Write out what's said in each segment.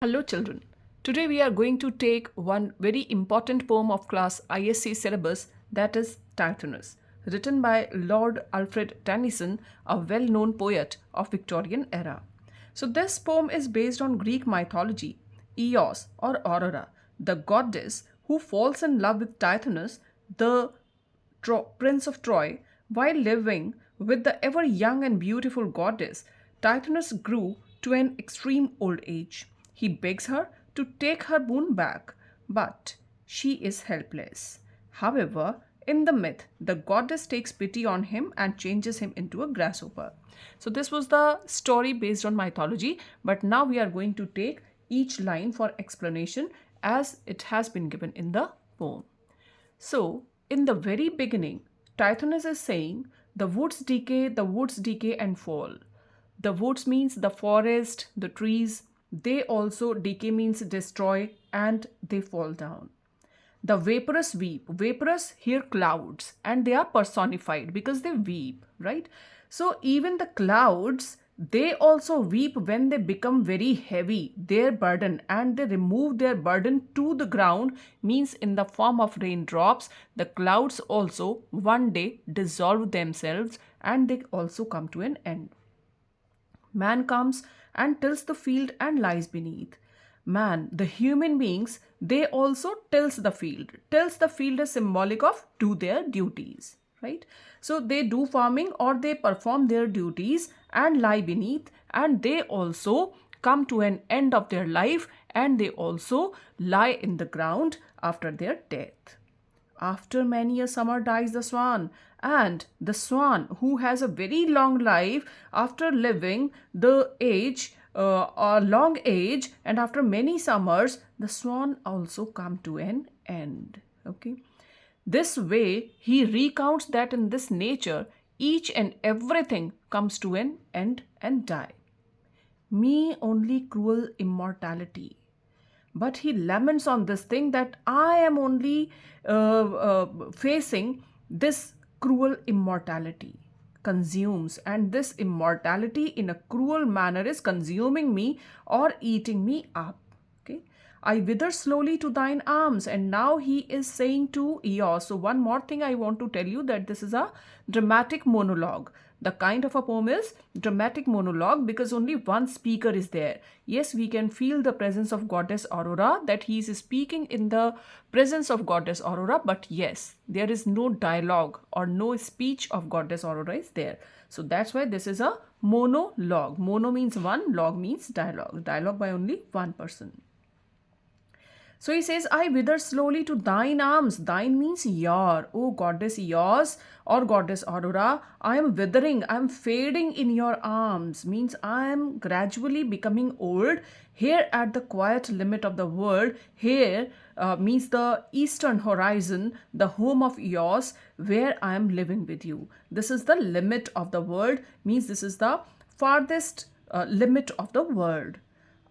Hello children. Today we are going to take one very important poem of class ISC syllabus, that is Tithonus, written by Lord Alfred Tennyson, a well-known poet of Victorian era. So this poem is based on Greek mythology. Eos or Aurora, the goddess who falls in love with Tithonus, the Prince of Troy, while living with the ever young and beautiful goddess, Tithonus grew to an extreme old age. He begs her to take her boon back, but she is helpless. However, in the myth, the goddess takes pity on him and changes him into a grasshopper. So, this was the story based on mythology, but now we are going to take each line for explanation as it has been given in the poem. So, in the very beginning, Tithonus is saying, the woods decay and fall. The woods means the forest, the trees, they also decay means destroy and they fall down. The vaporous weep. Vaporous here clouds and they are personified because they weep, right? So even the clouds, they also weep when they become very heavy, their burden, and they remove their burden to the ground, means in the form of raindrops. The clouds also one day dissolve themselves and they also come to an end. Man comes and tills the field and lies beneath. Man, the human beings, they also tills the field. Tills the field is symbolic of do their duties, right? So they do farming or they perform their duties and lie beneath, and they also come to an end of their life and they also lie in the ground after their death. After many a summer dies the swan, and the swan who has a very long life, after living the age, a long age, and after many summers, the swan also come to an end. Okay. This way, he recounts that in this nature, each and everything comes to an end and die. Me only cruel immortality. But he laments on this thing that I am only facing this cruel immortality consumes, and this immortality in a cruel manner is consuming me or eating me up. Okay, I wither slowly to thine arms. And now he is saying to Eos. So one more thing I want to tell you, that this is a dramatic monologue. The kind of a poem is dramatic monologue because only one speaker is there. Yes, we can feel the presence of goddess Aurora, that he is speaking in the presence of goddess Aurora, but yes, there is no dialogue or no speech of goddess Aurora is there. So that's why this is a monologue. Mono means one, log means dialogue. Dialogue by only one person. So he says, I wither slowly to thine arms. Thine means your. O goddess Eos or goddess Aurora, I am withering, I am fading in your arms. Means I am gradually becoming old. Here at the quiet limit of the world, here means the eastern horizon, the home of Eos, where I am living with you. This is the limit of the world, means this is the farthest limit of the world.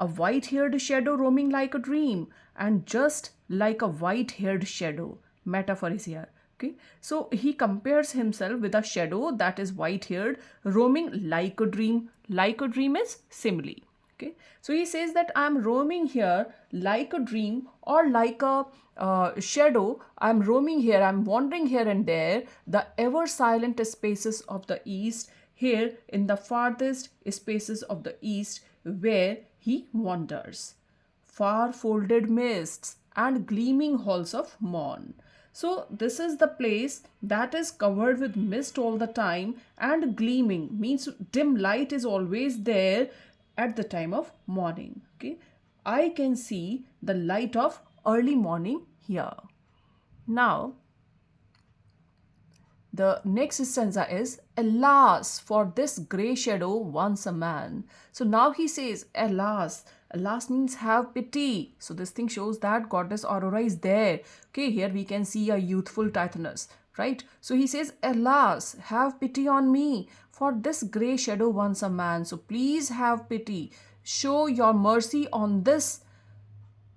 A white-haired shadow roaming like a dream, and just like a white-haired shadow. Metaphor is here. Okay, so he compares himself with a shadow that is white-haired, roaming like a dream. Like a dream is simile. Okay, so he says that I am roaming here like a dream or like a shadow. I am roaming here, I am wandering here and there, the ever silent spaces of the east, here in the farthest spaces of the east, where he wanders. Far folded mists and gleaming halls of morn. So this is the place that is covered with mist all the time, and gleaming means dim light is always there at the time of morning. Okay, I can see the light of early morning here. Now the next stanza is, alas, for this grey shadow once a man. So now he says, alas. Alas means have pity. So this thing shows that goddess Aurora is there. Okay, here we can see a youthful Tithonus, right? So he says, alas, have pity on me, for this grey shadow once a man. So please have pity. Show your mercy on this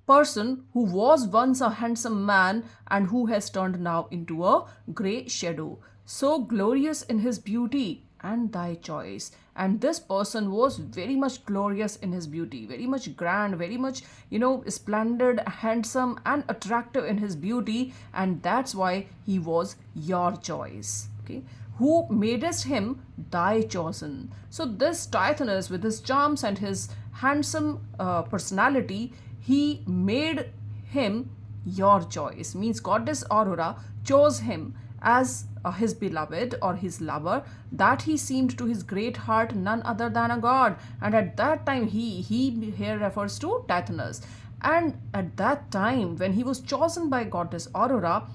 person who was once a handsome man and who has turned now into a grey shadow, so glorious in his beauty and thy choice. And this person was very much glorious in his beauty, very much grand, very much, splendid, handsome, and attractive in his beauty. And that's why he was your choice. Okay. Who madest him thy chosen. So this Tithonus, with his charms and his handsome personality, he made him your choice. Means goddess Aurora chose him as his beloved or his lover, that he seemed to his great heart none other than a god. And at that time, he here refers to Tithonus. And at that time, when he was chosen by goddess Aurora,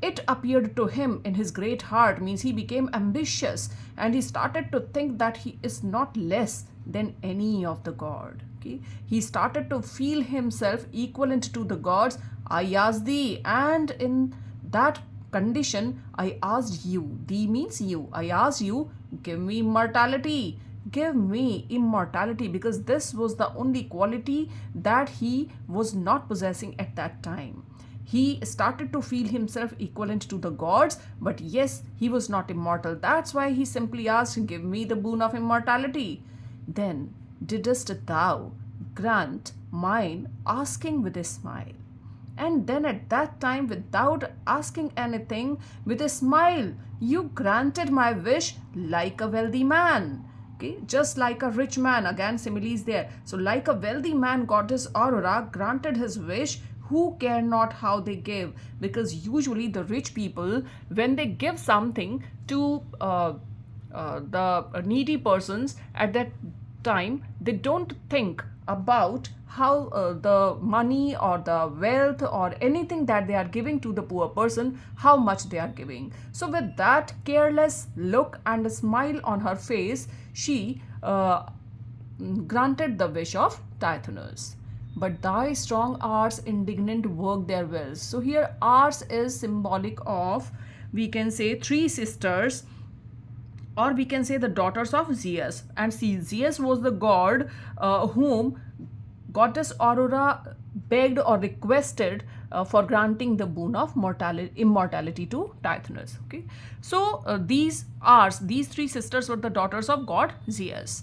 it appeared to him in his great heart, means he became ambitious, and he started to think that he is not less than any of the god. Okay? He started to feel himself equivalent to the gods. I asked thee, and in that condition I asked you. Thee means you. I asked you, give me immortality. Give me immortality, because this was the only quality that he was not possessing at that time. He started to feel himself equivalent to the gods, but yes, he was not immortal. That's why he simply asked, give me the boon of immortality. Then didst thou grant mine asking with a smile. And then at that time, without asking anything, with a smile, you granted my wish like a wealthy man. Okay, just like a rich man. Again, similes there. So like a wealthy man, goddess Aurora granted his wish. Who care not how they give? Because usually the rich people, when they give something to the needy persons at that time, they don't think about how the money or the wealth or anything that they are giving to the poor person, how much they are giving. So with that careless look and a smile on her face, she granted the wish of Tithonus. But thy strong arts indignant work their wills. So here arts is symbolic of, we can say, three sisters, or we can say the daughters of Zeus. And see, Zeus was the god whom goddess Aurora begged or requested for granting the boon of immortality to Tithonus. Okay, so these three sisters were the daughters of god Zeus.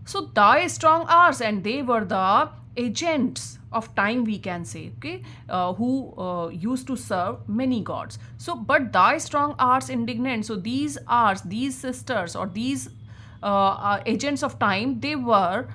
So thy strong arts, and they were the agents of time, we can say, okay, who used to serve many gods. So but thy strong arts indignant. So these arts, these sisters, or these agents of time, they were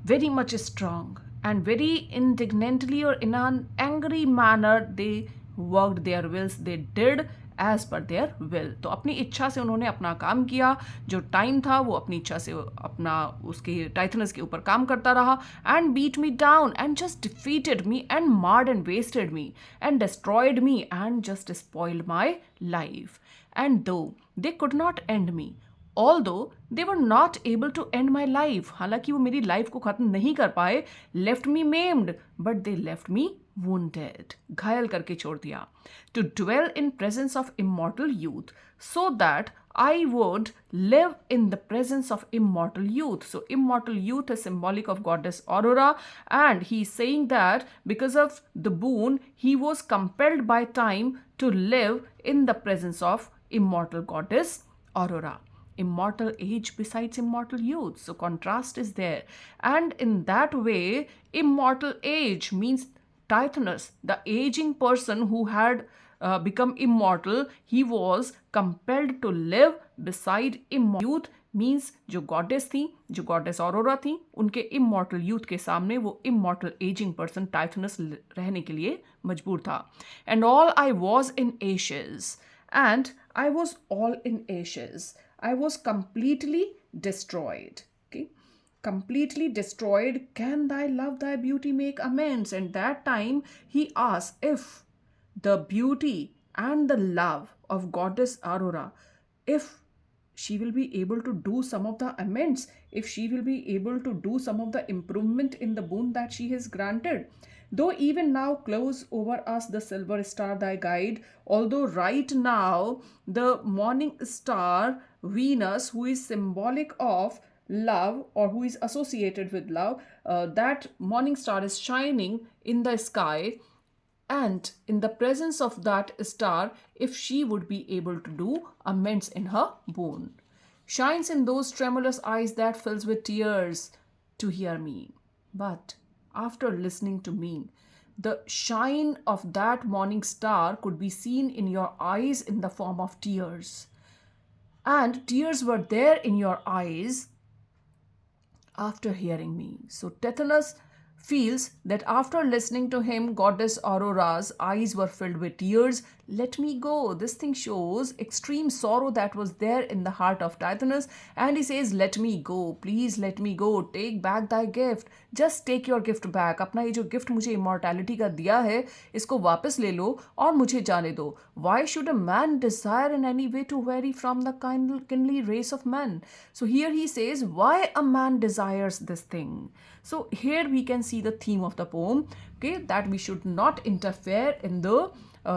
very much strong and very indignantly, or in an angry manner, they worked their wills. They did as per their will. तो अपनी इच्छा से उन्होंने अपना काम किया. जो time था वो अपनी इच्छा से अपना उसके टाइथनस के ऊपर काम करता रहा. And beat me down and just defeated me and marred and wasted me and destroyed me and just spoiled my life. And though they could not end me, although they were not able to end my life, हालांकि वो मेरी life को खत्म नहीं कर पाए, left me maimed, but they left me wounded, घायल करके छोड़ दिया. To dwell in presence of immortal youth, so that I would live in the presence of immortal youth. So immortal youth is symbolic of goddess Aurora, and he is saying that because of the boon, he was compelled by time to live in the presence of immortal goddess Aurora. Immortal age besides immortal youth. So contrast is there. And in that way, immortal age means Tithonus, the aging person who had become immortal, he was compelled to live beside immortal youth. Means जो goddess थी, जो goddess Aurora थी, उनके immortal youth के सामने वो immortal aging person Tithonus रहने के लिए मजबूर था. And all I was in ashes. And I was all in ashes. I was completely destroyed. Okay, completely destroyed. Can thy love, thy beauty make amends? And that time he asked if the beauty and the love of goddess Aurora, if she will be able to do some of the amends, if she will be able to do some of the improvement in the boon that she has granted. Though even now close over us the silver star thy guide, although right now the morning star Venus, who is symbolic of love or who is associated with love, that morning star is shining in the sky, and in the presence of that star, if she would be able to do amends in her boon, shines in those tremulous eyes that fills with tears to hear me. But after listening to me, the shine of that morning star could be seen in your eyes in the form of tears. And tears were there in your eyes after hearing me. So Tithonus feels that after listening to him, Goddess Aurora's eyes were filled with tears. Let me go. This thing shows extreme sorrow that was there in the heart of Tithonus. And he says, let me go. Please let me go. Take back thy gift. Just take your gift back. अपना ये जो gift मुझे immortality का दिया है, इसको वापस ले लो और मुझे जाने दो. Why should a man desire in any way to vary from the kindly race of men? So here he says, why a man desires this thing. So here we can see the theme of the poem, okay, that we should not interfere in the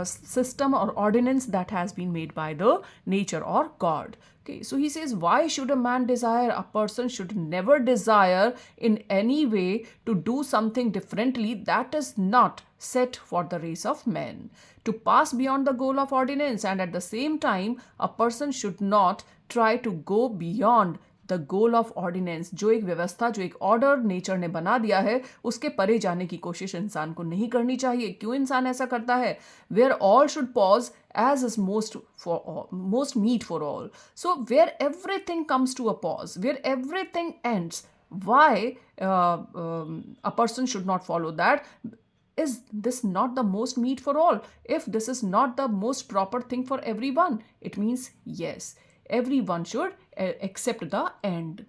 system or ordinance that has been made by the nature or God. Okay, so he says, why should a man desire? A person should never desire in any way to do something differently that is not set for the race of men, to pass beyond the goal of ordinance, and at the same time a person should not try to go beyond the goal of ordinance. जो एक व्यवस्था, जो एक order nature ने बना दिया है, उसके परे जाने की कोशिश इंसान को नहीं करनी चाहिए. क्यों इंसान ऐसा करता है? Where all should pause as is most meet for all. So where everything comes to a pause, where everything ends, why a person should not follow that? Is this not the most meet for all? If this is not the most proper thing for everyone, it means yes, everyone should accept the end.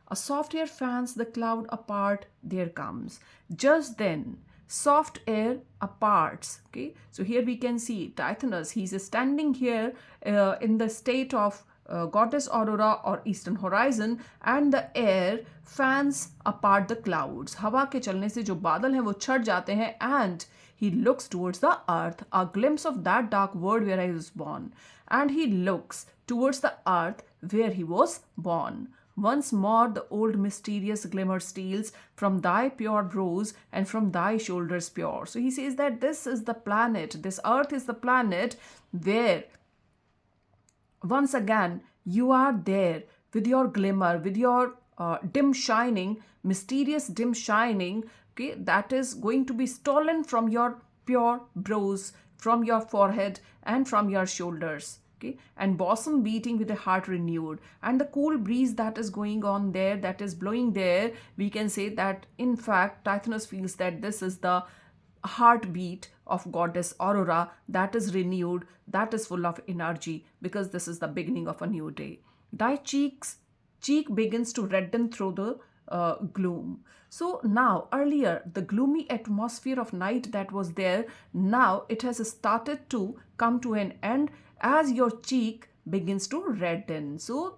A soft air fans the cloud apart, there comes. Just then, soft air aparts. Okay, so here we can see Tithonus, he's standing here in the state of goddess Aurora or eastern horizon, and the air fans apart the clouds. हवा के चलने से जो बादल हैं वो छट जाते हैं, and he looks towards the earth, a glimpse of that dark world where I was born. And he looks towards the earth where he was born. Once more the old mysterious glimmer steals from thy pure brows and from thy shoulders pure. So he says that this is the planet, this earth is the planet where once again you are there with your glimmer, with your dim shining, mysterious dim shining, okay, that is going to be stolen from your pure brows, from your forehead and from your shoulders. Okay, and bosom beating with a heart renewed, and the cool breeze that is going on there, that is blowing there, we can say that in fact Tithonus feels that this is the heartbeat of goddess Aurora that is renewed, that is full of energy, because this is the beginning of a new day. Thy cheek begins to redden through the gloom. So now earlier the gloomy atmosphere of night that was there, now it has started to come to an end as your cheek begins to redden. So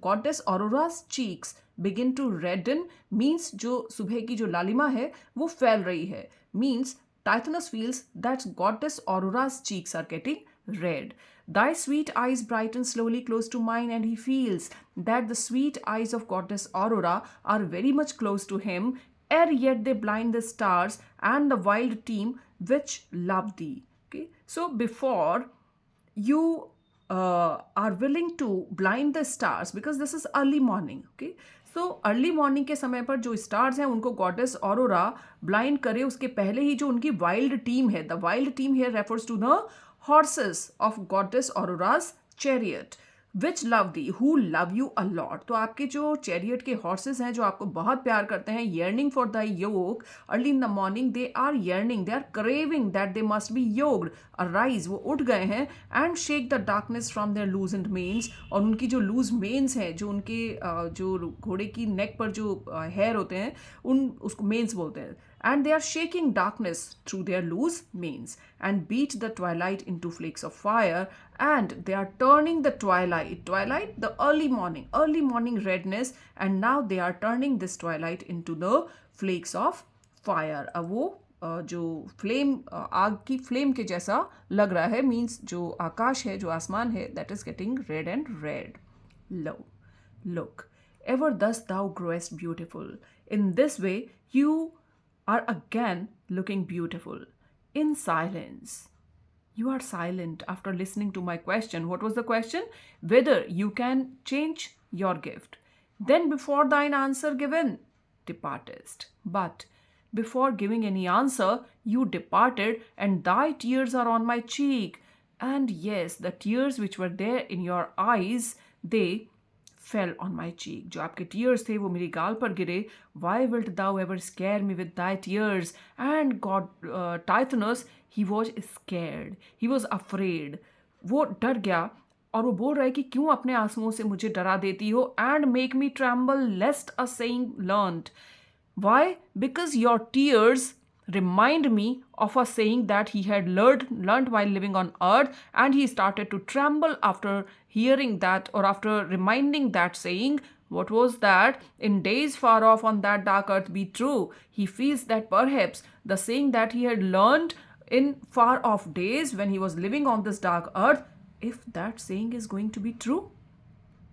goddess Aurora's cheeks begin to redden, means जो सुबह की जो लालिमा है वो फैल रही है, means Tithonus feels that goddess Aurora's cheeks are getting red. Thy sweet eyes brighten slowly close to mine, and he feels that the sweet eyes of goddess Aurora are very much close to him, ere yet they blind the stars and the wild team which love thee. Okay, so before you are willing to blind the stars, because this is early morning, okay, so early morning के समय पर जो stars हैं उनको goddess aurora blind करे, उसके पहले ही जो उनकी वाइल्ड टीम है, the wild team here refers to the horses of goddess Aurora's chariot which love thee, who love you a lot. तो आपके जो चैरियट के हॉर्सेस हैं जो आपको बहुत प्यार करते हैं, yearning for the yoke, early in the morning they are yearning, they are craving that they must be yoked, arise, वो उठ गए हैं, and shake the darkness from their loosened manes, और उनकी जो लूज मेन्स हैं, जो उनके जो घोड़े की नेक पर जो हेयर होते हैं उन उसको मेन्स बोलते हैं, and they are shaking darkness through their loose manes and beat the twilight into flakes of fire, and they are turning the twilight, the early morning redness, and now they are turning this twilight into the flakes of fire. अब वो जो flame, आग की flame के जैसा लग रहा है, मीन्स जो आकाश है, जो आसमान है, that is getting red and red. Lo, look, ever thus thou growest beautiful. In this way you are again looking beautiful in silence. You are silent after listening to my question. What was the question? Whether you can change your gift. Then before thine answer given, departest. But before giving any answer, you departed, and thy tears are on my cheek. And yes, the tears which were there in your eyes, they fell on my cheek. जो आपके tears थे वो मेरी गाल पर गिरे. Why wilt thou ever scare me with thy tears? And God, Tithonus, he was scared. He was afraid. वो डर गया और वो बोल रहा है कि क्यों अपने आंसुओं से मुझे डरा देती हो. And make me tremble lest a saying learnt. Why? Because your tears remind me of a saying that he had learned while living on earth, and he started to tremble after hearing that, or after reminding that saying. What was that? In days far off on that dark earth be true. He feels that perhaps the saying that he had learned in far off days when he was living on this dark earth, if that saying is going to be true.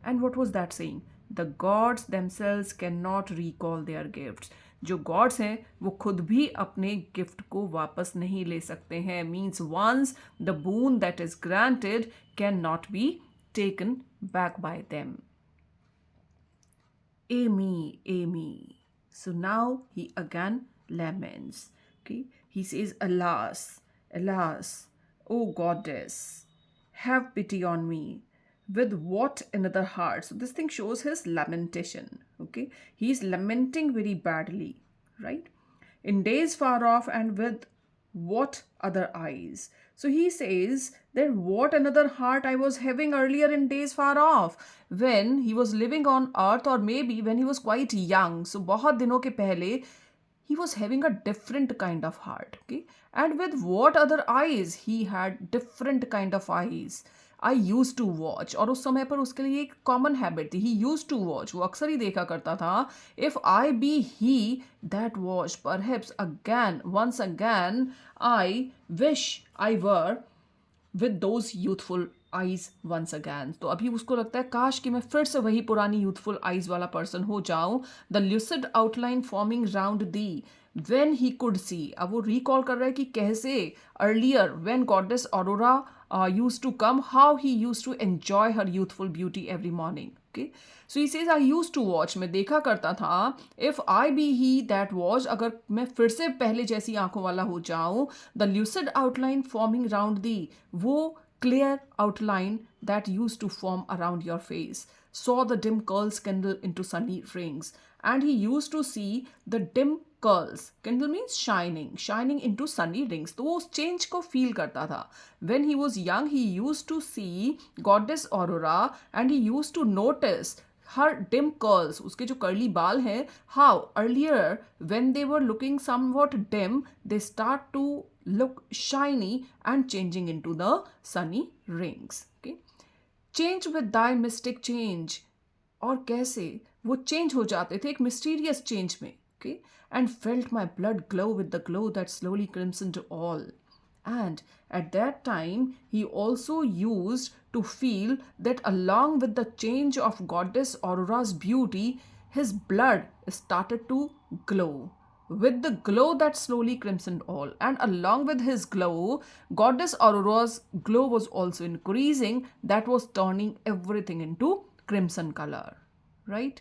And what was that saying? The gods themselves cannot recall their gifts. जो God's हैं वो खुद भी अपने gift को वापस नहीं ले सकते हैं. Means once the boon that is granted cannot be taken back by them. Amy, Amy. So now he again laments. Okay, he says, alas, alas, O goddess, have pity on me. With what another heart? So this thing shows his lamentation. Okay, he is lamenting very badly, right? In days far off, and with what other eyes? So he says that what another heart I was having earlier in days far off, when he was living on earth, or maybe when he was quite young. So बहुत दिनों के पहले he was having a different kind of heart. Okay, and with what other eyes? He had different kind of eyes. I used to watch, और उस समय पर उसके लिए एक कॉमन हैबिट थी. He used to watch, वो अक्सर ही देखा करता था. If I be he that watch, perhaps again, once again, I wish I were with those youthful eyes once again. तो अभी उसको लगता है काश कि मैं फिर से वही पुरानी youthful eyes वाला person हो जाऊं. The lucid outline forming round thee, when he could see. अब वो recall कर रहा है कि कैसे earlier when goddess Aurora used to come, how he used to enjoy her youthful beauty every morning. Okay, so he says, I used to watch, मैं देखा करता था. If I be he that watch, अगर मैं फिर से पहले जैसी आंखों वाला हो जाऊं. The lucid outline forming round thee, वो clear outline that used to form around your face, saw the dim curls kindle into sunny rings. And he used to see the dim curls, kindle means shining, shining into sunny rings. तो वो उस change को feel करता था. When he was young, he used to see goddess Aurora, and he used to notice her dim curls, उसके जो curly बाल हैं, how earlier when they were looking somewhat dim, they start to look shiny and changing into the sunny rings. Okay, change with thy mystic change. और कैसे वो change हो जाते थे एक मिस्टीरियस चेंज में. Okay, and felt my blood glow with the glow that slowly crimsoned all. And at that time he also used to feel that along with the change of goddess Aurora's beauty, his blood started to glow with the glow that slowly crimsoned all. And along with his glow, goddess Aurora's glow was also increasing, that was turning everything into crimson color, right?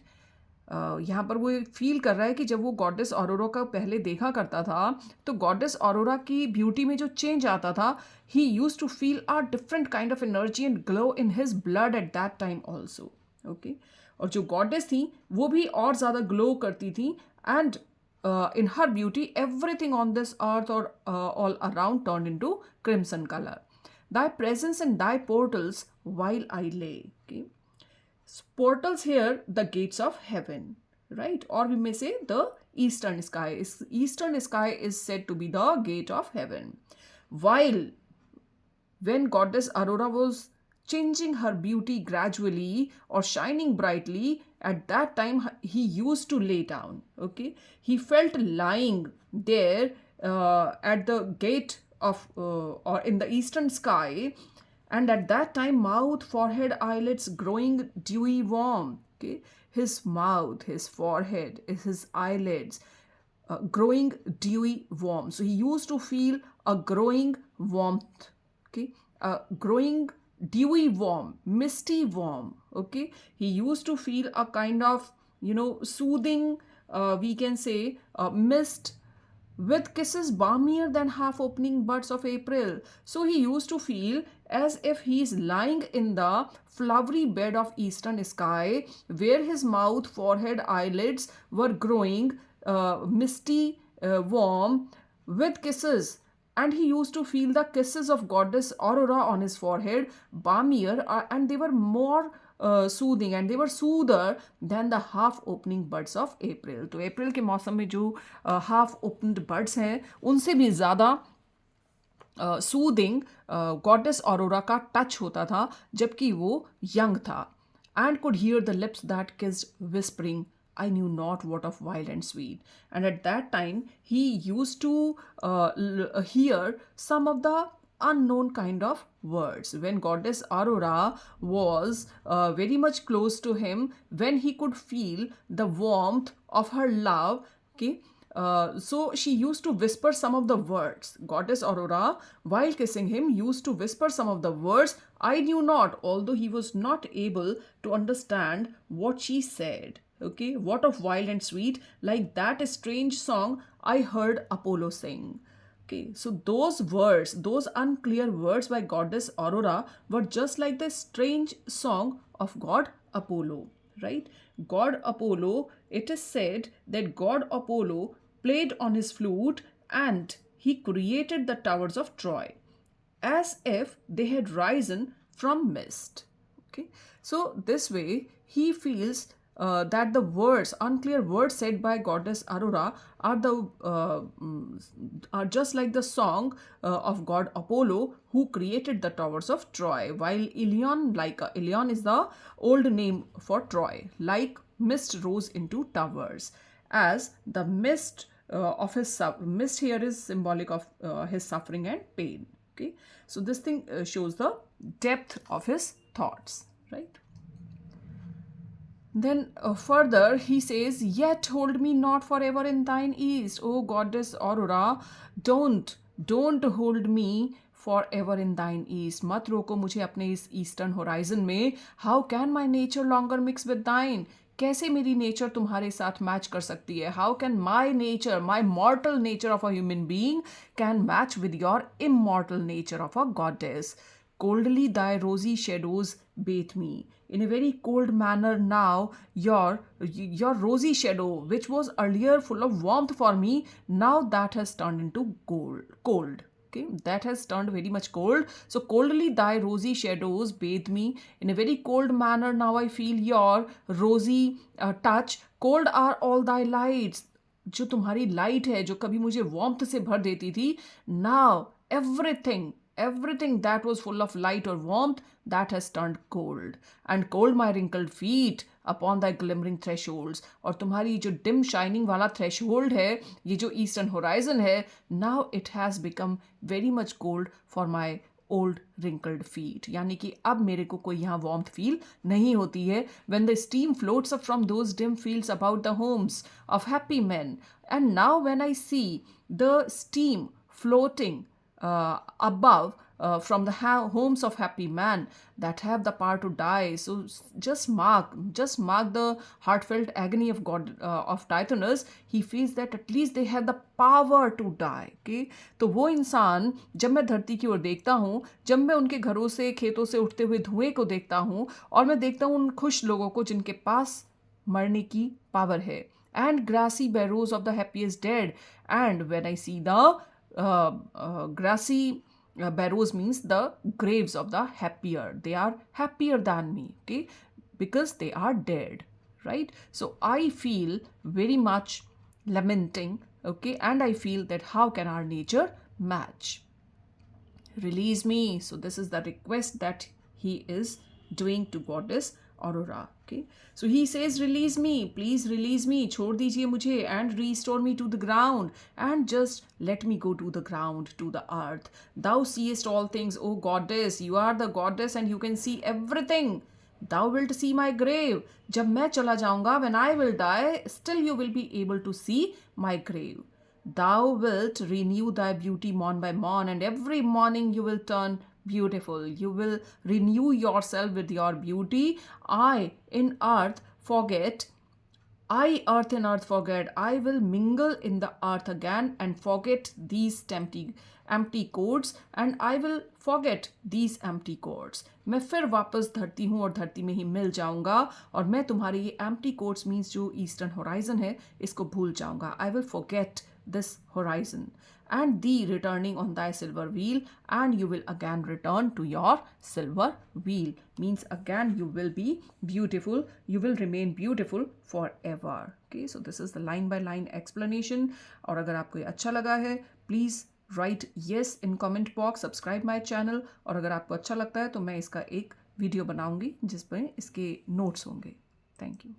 यहाँ पर वो feel कर रहा है कि जब वो goddess aurora का पहले देखा करता था तो गॉडेस ऑरोरा की ब्यूटी में जो चेंज आता था, he used to feel a different kind of energy and glow in his blood at that time also. Okay, और जो गॉडेस थी वो भी और ज़्यादा ग्लो करती थी. And in her beauty, everything on this earth or all around turned into crimson color. Thy presence and thy portals while I lay. Okay, portals here, the gates of heaven, right? Or we may say the eastern sky. Eastern sky is said to be the gate of heaven. While when goddess Aurora was changing her beauty gradually or shining brightly, at that time he used to lay down. Okay, he felt lying there at the gate of or in the eastern sky, and at that time mouth, forehead, eyelids growing dewy warm. Okay, his mouth, his forehead, his eyelids growing dewy warm. So he used to feel a growing warmth. Okay, growing dewy warm, misty warm. Okay, he used to feel a kind of, soothing, we can say, mist with kisses balmier than half opening buds of April. So he used to feel as if he is lying in the flowery bed of eastern sky, where his mouth, forehead, eyelids were growing misty, warm with kisses. And he used to feel the kisses of goddess Aurora on his forehead, balmier, and they were more soothing, and they were soother than the half opening buds of April. तो अप्रैल के मौसम में जो half opened birds हैं उनसे भी ज़्यादा soothing goddess aurora का टच होता था जबकि वो यंग था. And could hear the lips that kissed, whispering, I knew not what of wild and sweet. And at that time, he used to hear some of the unknown kind of words. When goddess Aurora was very much close to him, when he could feel the warmth of her love, okay, so she used to whisper some of the words. Goddess Aurora, while kissing him, used to whisper some of the words I knew not, although he was not able to understand what she said. Okay, what of wild and sweet, like that strange song I heard Apollo sing. Okay, so those words, those unclear words by goddess Aurora were just like the strange song of god Apollo, right? God Apollo, it is said that god Apollo played on his flute and he created the towers of Troy as if they had risen from mist. Okay, so this way he feels that the words, unclear words said by goddess Aurora are just like the song of god Apollo who created the towers of Troy, while Ilion, like Ilion is the old name for Troy, like mist rose into towers, as the mist of his mist here is symbolic of his suffering and pain. Okay, so this thing shows the depth of his thoughts, right? Then further he says, yet hold me not forever in thine east, O goddess Aurora, don't hold me forever in thine east. मत रोको मुझे अपने इस eastern horizon में. How can my nature longer mix with thine? कैसे मेरी nature तुम्हारे साथ मैच कर सकती है? How can my nature, my mortal nature of a human being can match with your immortal nature of a goddess? Coldly thy rosy shadows bathe me. In a very cold manner now, your rosy shadow, which was earlier full of warmth for me, now that has turned into cold. Okay, that has turned very much cold. So coldly thy rosy shadows bathe me. In a very cold manner now I feel your rosy touch. Cold are all thy lights. जो तुम्हारी light है जो कभी मुझे warmth से भर देती थी, now everything that was full of light or warmth, that has turned cold. And cold my wrinkled feet upon thy glimmering thresholds. और तुम्हारी जो dim shining वाला threshold है, ये जो eastern horizon है, now it has become very much cold for my old wrinkled feet. यानी कि अब मेरे को कोई यहाँ warmth feel नहीं होती है. When the steam floats up from those dim fields about the homes of happy men. And now when I see the steam floating above from the homes of happy men that have the power to die. So just mark the heartfelt agony of God of Tithonus. He feels that at least they have the power to die. Okay, तो वो इंसान जब मैं धरती की ओर देखता हूँ, जब मैं उनके घरों से खेतों से उठते हुए धुएं को देखता हूँ और मैं देखता हूँ उन खुश लोगों को जिनके पास मरने की पावर है. And grassy barrows of the happiest dead. And when I see the grassy barrows means the graves of the happier. They are happier than me, okay, because they are dead, right? So I feel very much lamenting, okay, and I feel that how can our nature match? Release me. So this is the request that he is doing to goddess Aurora. Okay, so he says, release me, please release me, छोड़ दीजिए मुझे, and restore me to the ground, and just let me go to the ground, to the earth. Thou seest all things, O goddess, you are the goddess and you can see everything. Thou wilt see my grave. जब मैं चला जाऊंगा, when I will die, still you will be able to see my grave. Thou wilt renew thy beauty morn by morn, and every morning you will turn beautiful. You will renew yourself with your beauty. I in earth forget. I, earth and earth forget. I will mingle in the earth again and forget these empty courts, and I will forget these empty courts. मैं फिर वापस धरती हूँ और धरती में ही मिल जाऊंगा, और मैं तुम्हारे ये empty courts means जो ईस्टर्न होराइजन है इसको भूल जाऊंगा. I will forget this horizon and thee returning on thy silver wheel, and you will again return to your silver wheel means again you will be beautiful, you will remain beautiful forever. Okay, so this is the line by line explanation. और अगर आपको ये अच्छा लगा है please write yes in comment box, subscribe my channel, और अगर आपको अच्छा लगता है तो मैं इसका एक वीडियो बनाऊंगी जिसमें इसके नोट्स होंगे. Thank you.